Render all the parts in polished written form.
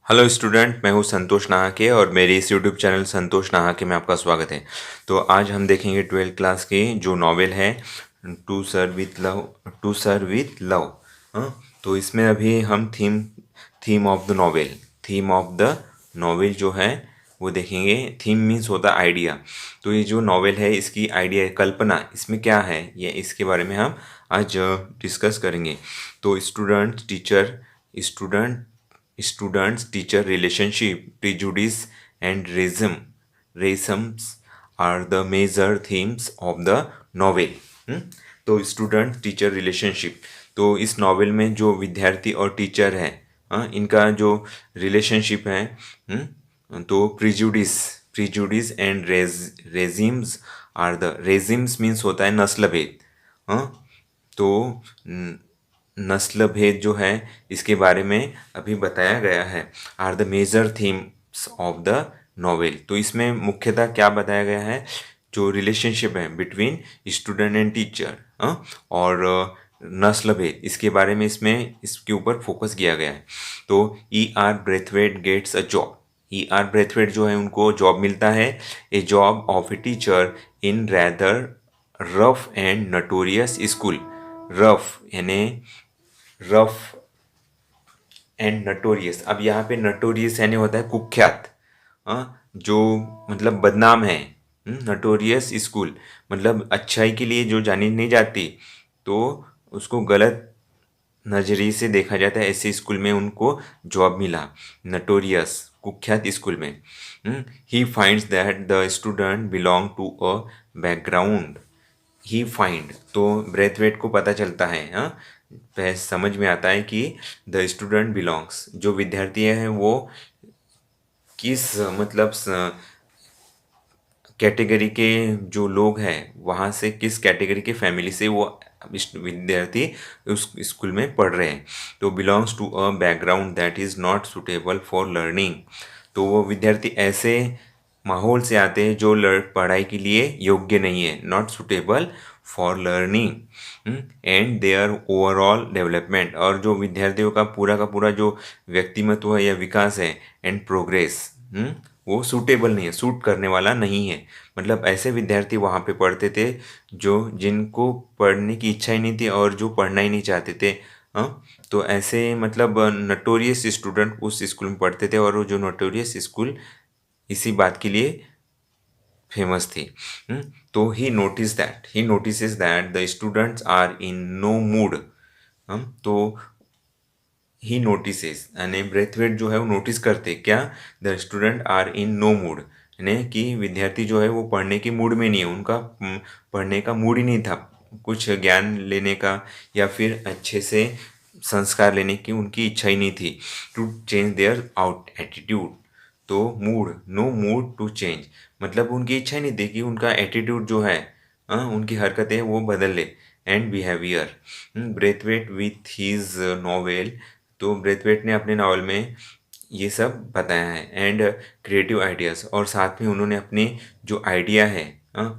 Hello student, मैं हूं संतोष नाहके और मेरे इस यूट्यूब चैनल संतोष नाहके में आपका स्वागत है। तो आज हम देखेंगे 12th क्लास की जो नॉवेल है to sir with love. To sir with love. हाँ, तो इसमें अभी हम थीम ऑफ द नॉवेल जो है वो देखेंगे। थीम मीन्स होता है आइडिया। तो ये जो नॉवेल है इसकी आइडिया कल्पना इसमें क्या है ये इसके बारे में हम आज डिस्कस करेंगे। तो students teacher relationship, prejudice and racisms are the major themes of the novel। तो स्टूडेंट टीचर रिलेशनशिप, तो इस नॉवेल में जो विद्यार्थी और टीचर है, इनका जो रिलेशनशिप है। तो prejudice and racism are the racism means होता है नस्ल भेद। हाँ, तो नस्ल भेद जो है इसके बारे में अभी बताया गया है। Are the major themes of the novel, तो इसमें मुख्यतः क्या बताया गया है, जो रिलेशनशिप है बिटवीन स्टूडेंट एंड टीचर और नस्ल भेद, इसके बारे में इसमें इसके ऊपर फोकस किया गया है। तो E.R. Braithwaite gets a job. E.R. Braithwaite जो है उनको जॉब मिलता है, a job of a teacher in rather rough and notorious school. Rough यानी रफ एंड नटोरियस। अब यहाँ पे नटोरियस यानी होता है कुख्यात, जो मतलब बदनाम है। नटोरियस स्कूल मतलब अच्छाई के लिए जो जानी नहीं जाती, तो उसको गलत नजरिए से देखा जाता है, ऐसे स्कूल में उनको जॉब मिला, नटोरियस कुख्यात स्कूल में। He finds that the student belong to a background. He find, तो ब्रेथवेट को पता चलता है, समझ में आता है कि द स्टूडेंट बिलोंग्स, जो विद्यार्थी है वो किस मतलब कैटेगरी के जो लोग हैं वहाँ से, किस कैटेगरी के फैमिली से वो विद्यार्थी उस स्कूल में पढ़ रहे हैं। तो belongs to a background that is not suitable for learning. तो वो विद्यार्थी ऐसे माहौल से आते हैं जो पढ़ाई के लिए योग्य नहीं है, not suitable for learning and their overall development. और जो विद्यार्थियों का पूरा जो व्यक्तिमत्व है या विकास है एंड प्रोग्रेस, वो सूटेबल नहीं है, सूट करने वाला नहीं है। मतलब ऐसे विद्यार्थी वहाँ पे पढ़ते थे जो जिनको पढ़ने की इच्छा ही नहीं थी और जो पढ़ना ही नहीं चाहते थे। तो ऐसे मतलब नटोरियस स्टूडेंट उस स्कूल में पढ़ते थे, और वो जो नटोरियस स्कूल इसी बात के लिए फेमस थी। तो he notices that the students are in no mood. तो ही नोटिसेस यानी ब्रेथवेट जो है वो नोटिस करते क्या, the student are in no mood, यानी कि विद्यार्थी जो है वो पढ़ने की मूड में नहीं है, उनका पढ़ने का मूड ही नहीं था, कुछ ज्ञान लेने का या फिर अच्छे से संस्कार लेने की उनकी इच्छा ही नहीं थी। To change their out attitude, तो mood, no mood to change, मतलब उनकी इच्छा ही नहीं थी कि उनका एटीट्यूड जो है, उनकी हरकतें वो बदल ले and behaviour. Braithwaite with his novel, तो ब्रेथवेट ने अपने नावल में ये सब बताया है एंड क्रिएटिव आइडियाज़, और साथ में उन्होंने अपनी जो आइडिया है,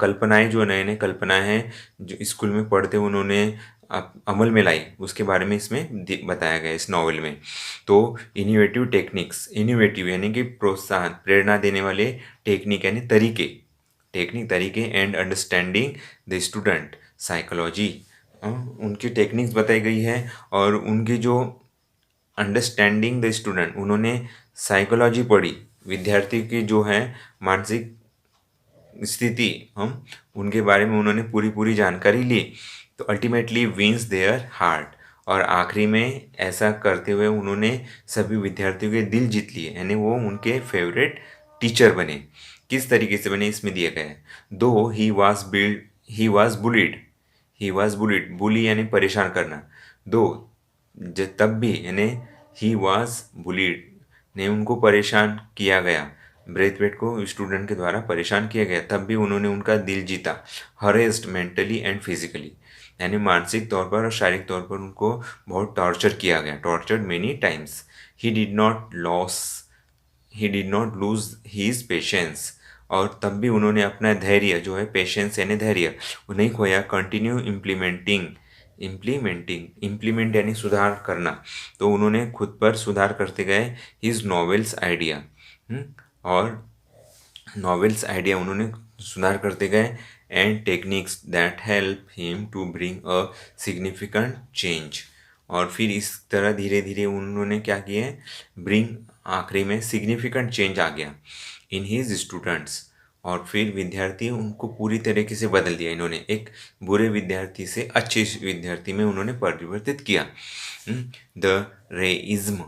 कल्पनाएं, जो नए नए कल्पनाएं हैं जो स्कूल में पढ़ते उन्होंने अमल में लाई, उसके बारे में इसमें बताया गया है इस नावल में। तो इनोवेटिव टेक्निक्स, इनोवेटिव यानी कि प्रोत्साहन, प्रेरणा देने वाले टेक्निक यानी तरीके and understanding the student psychology, उनकी टेक्निक्स बताई गई है। और उनकी जो अंडरस्टैंडिंग द स्टूडेंट, उन्होंने साइकोलॉजी पढ़ी, विद्यार्थी की जो है मानसिक स्थिति, हम उनके बारे में उन्होंने पूरी पूरी जानकारी ली। तो अल्टीमेटली विंस देयर हार्ट, और आखिरी में ऐसा करते हुए उन्होंने सभी विद्यार्थियों के दिल जीत लिए, यानी वो उनके फेवरेट टीचर बने। किस तरीके से बने इसमें दिया गया है। दो ही वॉज बुलिड, बुली यानी परेशान करना। दो तब भी यानी ही वॉज बुलिड ने उनको परेशान किया गया, ब्रेथवेट को स्टूडेंट के द्वारा परेशान किया गया, तब भी उन्होंने उनका दिल जीता। हरेस्ड मेंटली एंड फिजिकली, यानी मानसिक तौर पर और शारीरिक तौर पर उनको बहुत टॉर्चर किया गया, tortured many times. He did not loss he did not lose his patience, और तब भी उन्होंने अपना धैर्य जो है, पेशेंस यानी धैर्य, वो नहीं खोया। कंटिन्यू इम्प्लीमेंटिंग इम्प्लीमेंट यानी सुधार करना, तो उन्होंने खुद पर सुधार करते गए हिज नॉवेल्स आइडिया। और नॉवेल्स आइडिया उन्होंने सुधार करते गए and techniques that help him to bring a significant change. और फिर इस तरह धीरे धीरे उन्होंने क्या किए, ब्रिंग, आखिरी में सिग्निफिकेंट चेंज आ गया इन हिज स्टूडेंट्स। और फिर विद्यार्थी उनको पूरी तरीके से बदल दिया इन्होंने, एक बुरे विद्यार्थी से अच्छे विद्यार्थी में उन्होंने परिवर्तित किया। The racism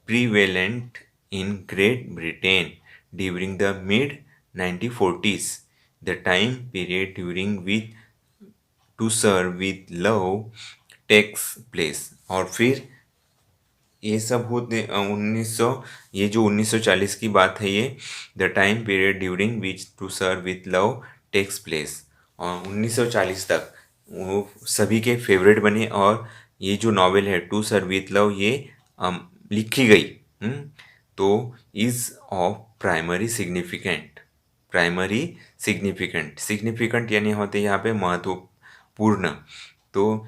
prevalent in Great Britain during the mid 1940s, the time period during which To Serve with Love takes place। और फिर ये सब होते 1900, ये जो 1940 की बात है, ये the time period during which to sir with love takes place. और 1940 तक वो सभी के फेवरेट बने, और ये जो नॉवेल है टू सर्व विथ लव, ये लिखी गई। तो इज ऑफ सिग्निफिकेंट यानी होते यहाँ पे महत्वपूर्ण। तो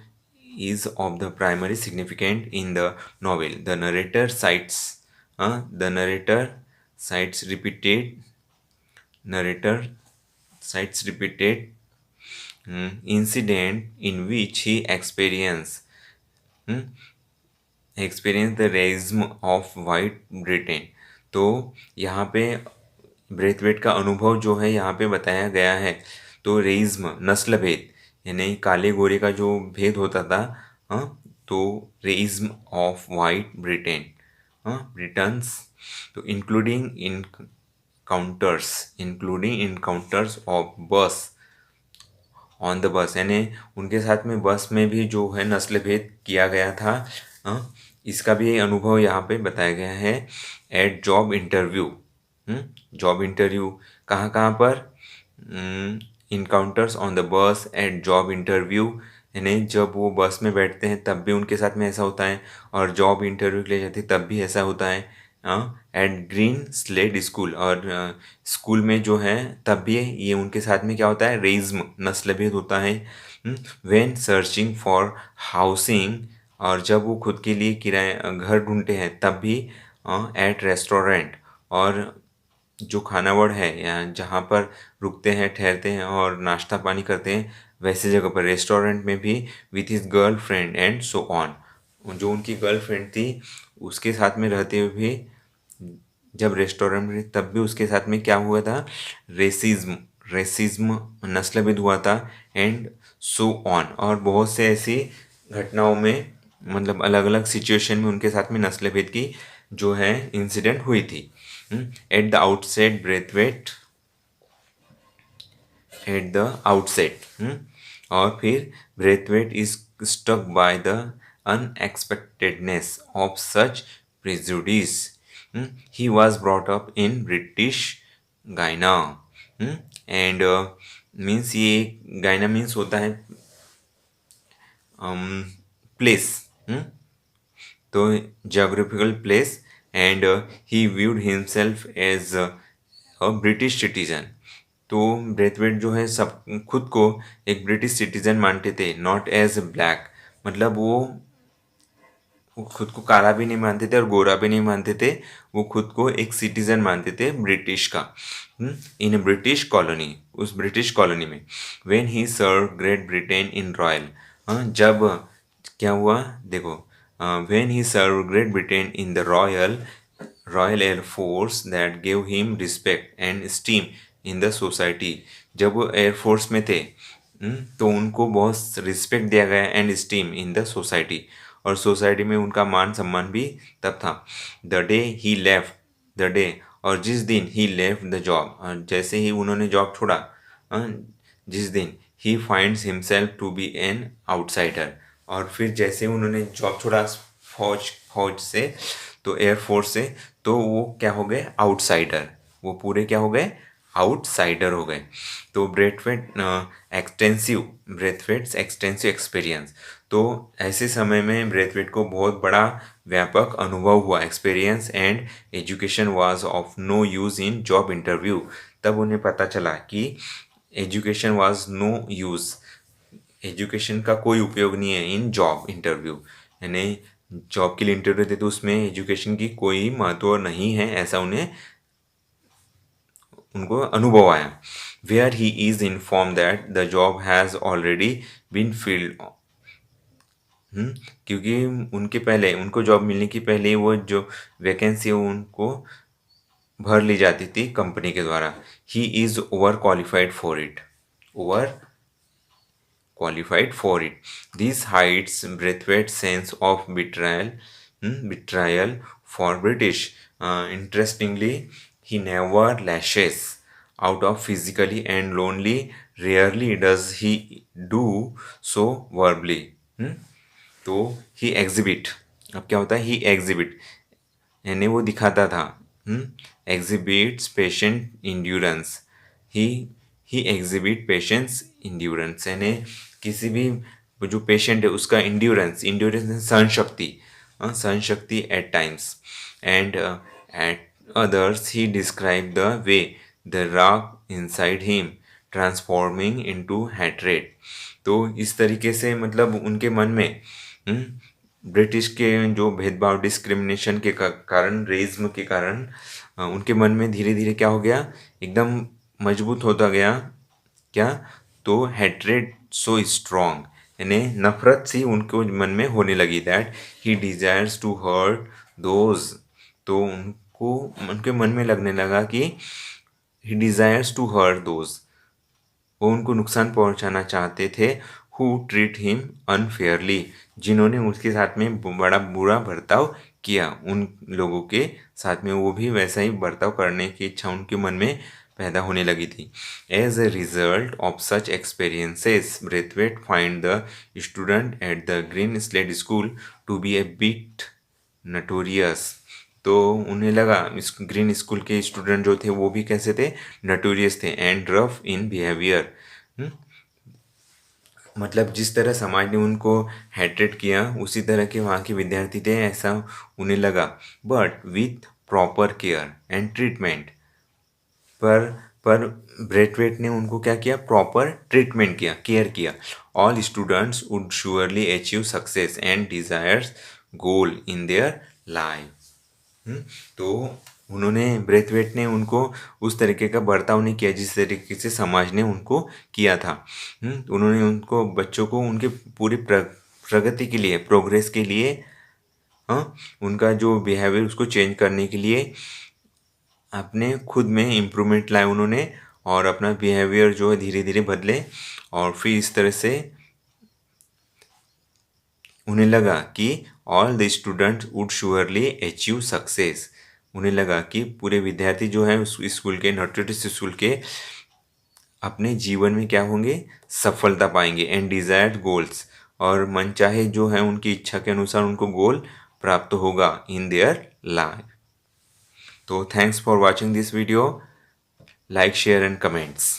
is of the primary significance in the novel. The narrator cites repeated incident in which he experienced the racism of white Britain। तो यहाँ पे ब्रेथवेट का अनुभव जो है यहाँ पे बताया गया है। तो रेइज्म नस्ल भेद, यानी काले गोरे का जो भेद होता था, तो रेइज्म ऑफ वाइट ब्रिटेन, ब्रिटन्स, तो इंक्लूडिंग इनकाउंटर्स ऑफ बस ऑन द बस, यानी उनके साथ में बस में भी जो है नस्ल भेद किया गया था। इसका भी अनुभव यहाँ पे बताया गया है। एट जॉब इंटरव्यू कहाँ कहाँ पर, encounters on the bus, at job interview, यानी जब वो बस में बैठते हैं तब भी उनके साथ में ऐसा होता है, और जॉब इंटरव्यू के लिए जाते हैं तब भी ऐसा होता है। एट ग्रीन स्लेट स्कूल, और स्कूल में जो है तब भी ये उनके साथ में क्या होता है, रेइज्म नस्लभेद होता है। व्हेन सर्चिंग फॉर हाउसिंग, और जब वो खुद के लिए किराए घर ढूंढते हैं तब भी। एट रेस्टोरेंट, और जो खानावड़ है या जहाँ पर रुकते हैं, ठहरते हैं और नाश्ता पानी करते हैं, वैसे जगह पर रेस्टोरेंट में भी, with his girl friend and so on. जो उनकी गर्लफ्रेंड थी उसके साथ में रहते हुए भी जब रेस्टोरेंट में, तब भी उसके साथ में क्या हुआ था, रेसिज्म नस्लभेद हुआ था, एंड सो ऑन। और बहुत से ऐसी घटनाओं में, मतलब अलग अलग सिचुएशन में उनके साथ में नस्लभेद की जो है इंसिडेंट हुई थी। एट द आउटसेट, और फिर Braithwaite is stuck by the unexpectedness of such prejudice। He was brought up in British Guyana। And means, ये गायना मीन्स होता है प्लेस, तो geographical place, and he viewed himself as a British citizen. तो Braithwaite जो है सब खुद को एक ब्रिटिश सिटीजन मानते थे, नॉट एज ब्लैक, मतलब वो खुद को काला भी नहीं मानते थे और गोरा भी नहीं मानते थे, वो खुद को एक सिटीजन मानते थे ब्रिटिश का, इन ब्रिटिश कॉलोनी, उस ब्रिटिश कॉलोनी में। When he serve Great Britain in royal, जब क्या हुआ देखो, when he serve Great Britain in the royal air force that gave him respect and esteem in the society. जब वो air force में थे, तो उनको बहुत रिस्पेक्ट दिया गया and esteem in the society, और सोसाइटी में उनका मान सम्मान भी तब था। द डे, और जिस दिन ही लेफ्ट द जॉब, जैसे ही उन्होंने जॉब छोड़ा, जिस दिन he finds himself to be an outsider, और फिर जैसे उन्होंने जॉब छोड़ा फौज से, तो एयरफोर्स से, तो वो क्या हो गए, आउटसाइडर, वो पूरे क्या हो गए, आउटसाइडर हो गए। तो ब्रेथवेट्स एक्सटेंसिव एक्सपीरियंस, तो ऐसे समय में ब्रेथवेट को बहुत बड़ा व्यापक अनुभव हुआ, experience and education was of no use in job interview. तब उन्हें पता चला कि education was no use, education का कोई उपयोग नहीं है इन जॉब इंटरव्यू, यानी जॉब के लिए इंटरव्यू देते तो उसमें एजुकेशन की कोई महत्व नहीं है, ऐसा उनको अनुभव आया। Where he is inform that the job has already been filled. क्योंकि उनके पहले उनको जॉब मिलने की पहले वो जो वैकेंसी है उनको भर ली जाती थी कंपनी के द्वारा। He is over qualified for it, over qualified for it. This hides Braithwaite's sense of betrayal for British. Interestingly, he never lashes out of physically and lonely. Rarely does he do so verbally. तो ही exhibit, अब क्या होता है, ही exhibit यानी वो दिखाता था, exhibits patient endurance. ही ही exhibit patience endurance, यानी किसी भी जो पेशेंट है उसका इंड्योरेंस, इंड्योरेंस सहन शक्ति, सहन शक्ति at times, and at others he described the way the rock inside him transforming into hatred। तो इस तरीके से मतलब उनके मन में ब्रिटिश के जो भेदभाव, डिस्क्रिमिनेशन के कारण, रेज्म के कारण उनके मन में धीरे धीरे क्या हो गया, एकदम मजबूत होता गया क्या, तो हेट्रेड सो स्ट्रॉन्ग, यानी नफरत सी उनको मन में होने लगी। That he desires to hurt those, तो उनको उनके मन में लगने लगा कि he desires to hurt those, वो उनको नुकसान पहुंचाना चाहते थे। हु ट्रीट हिम अनफेयरली, जिन्होंने उसके साथ में बड़ा बुरा बर्ताव किया, उन लोगों के साथ में वो भी वैसा ही बर्ताव करने की इच्छा उनके मन में पैदा होने लगी थी। As a result of such experiences Braithwaite find the student at the green slate school to be a bit notorious. तो उन्हें लगा इस ग्रीन स्कूल के स्टूडेंट जो थे वो भी कैसे थे, नटोरियस थे, एंड रफ इन बिहेवियर। मतलब जिस तरह समाज ने उनको हेट्रेट किया उसी तरह के वहाँ के विद्यार्थी थे, ऐसा उन्हें लगा। But with proper care and treatment, पर पर ब्रेथवेट ने उनको क्या किया, प्रॉपर ट्रीटमेंट किया, केयर किया। All students would surely achieve success and desires goal in their life. तो उन्होंने, ब्रेथवेट ने उनको उस तरीके का बर्ताव नहीं किया जिस तरीके से समाज ने उनको किया था। उन्होंने उनको, बच्चों को उनके पूरी प्रगति के लिए, प्रोग्रेस के लिए, उनका जो बिहेवियर उसको चेंज करने के लिए अपने खुद में इम्प्रूवमेंट लाए उन्होंने, और अपना बिहेवियर जो है धीरे धीरे बदले, और फिर इस तरह से उन्हें लगा कि all the students would surely achieve success. उन्हें लगा कि पूरे विद्यार्थी जो हैं उस स्कूल के, नॉर्थ स्कूल के, अपने जीवन में क्या होंगे, सफलता पाएंगे, एंड डिजायर्ड गोल्स, और मनचाहे जो है उनकी इच्छा के अनुसार उनको गोल प्राप्त होगा इन देयर लाइफ। तो thanks for watching this video, like share and comments.